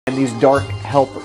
and these dark helpers.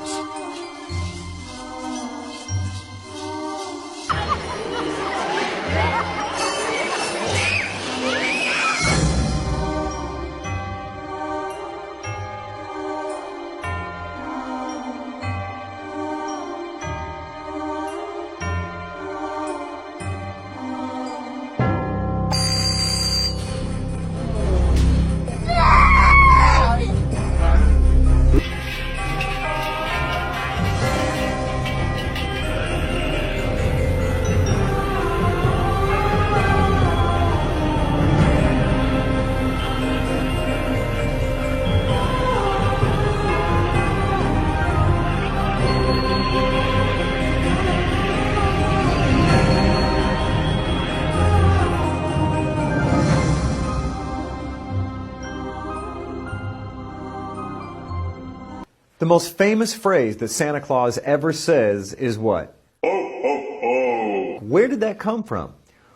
The most famous phrase that Santa Claus ever says is what? Ho, ho, ho. Where did that come from?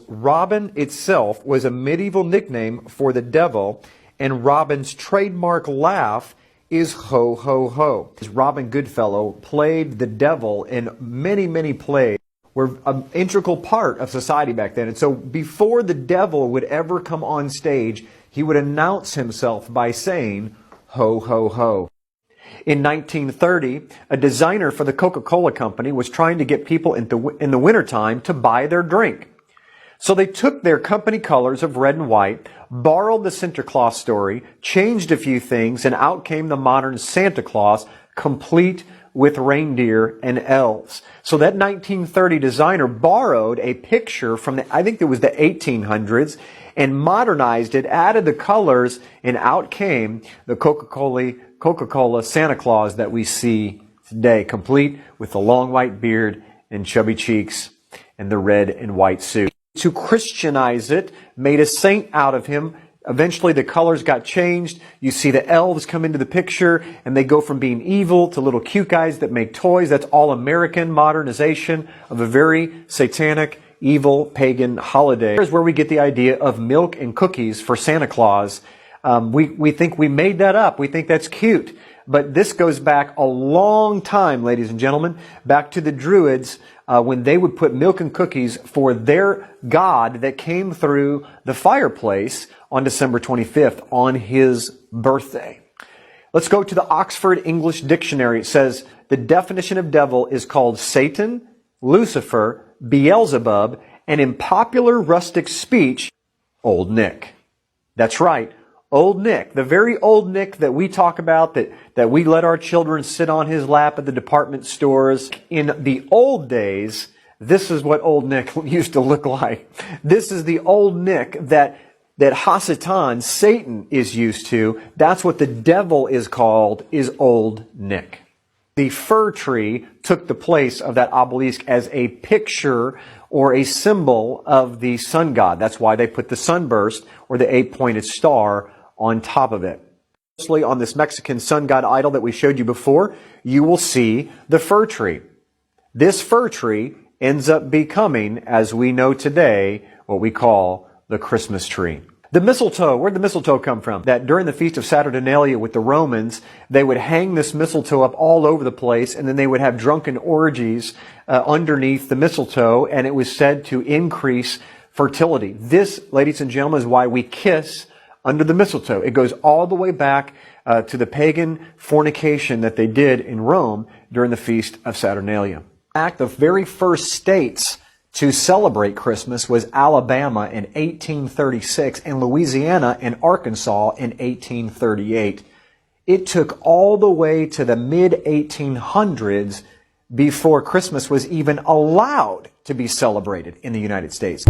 Robin itself was a medieval nickname for the devil, and Robin's trademark laugh is ho, ho, ho. Robin Goodfellow played the devil in many, many plays, were an integral part of society back then. And so before the devil would ever come on stage, he would announce himself by saying, ho, ho, ho. In 1930, a designer for the Coca-Cola Company was trying to get people in the wintertime to buy their drink. So they took their company colors of red and white, borrowed the Santa Claus story, changed a few things, and out came the modern Santa Claus, complete with reindeer and elves. So that 1930 designer borrowed a picture from I think it was the 1800s, and modernized it, added the colors, and out came the Coca-Cola Santa Claus that we see today, complete with the long white beard and chubby cheeks and the red and white suit. To Christianize it, made a saint out of him. Eventually the colors got changed. You see the elves come into the picture, and they go from being evil to little cute guys that make toys. That's all American modernization of a very satanic, evil, pagan holiday. Here's where we get the idea of milk and cookies for Santa Claus. We think we made that up. We think that's cute. But this goes back a long time, ladies and gentlemen, back to the Druids, when they would put milk and cookies for their god that came through the fireplace on December 25th, on his birthday. Let's go to the Oxford English Dictionary. It says the definition of devil is called Satan, Lucifer, Beelzebub, and in popular rustic speech, Old Nick. That's right. Old Nick, the very old Nick that we talk about, that we let our children sit on his lap at the department stores. In the old days, this is what Old Nick used to look like. This is the old Nick that Hasatan, Satan, is used to. That's what the devil is called, is Old Nick. The fir tree took the place of that obelisk as a picture or a symbol of the sun god. That's why they put the sunburst or the 8-pointed star on top of it. Mostly on this Mexican sun god idol that we showed you before, you will see the fir tree. This fir tree ends up becoming, as we know today, what we call the Christmas tree. The mistletoe, where'd the mistletoe come from? That during the Feast of Saturnalia with the Romans, they would hang this mistletoe up all over the place, and then they would have drunken orgies underneath the mistletoe, and it was said to increase fertility. This, ladies and gentlemen, is why we kiss under the mistletoe. It goes all the way back to the pagan fornication that they did in Rome during the Feast of Saturnalia. In fact, the very first states to celebrate Christmas was Alabama in 1836 and Louisiana and Arkansas in 1838. It took all the way to the mid-1800s before Christmas was even allowed to be celebrated in the United States.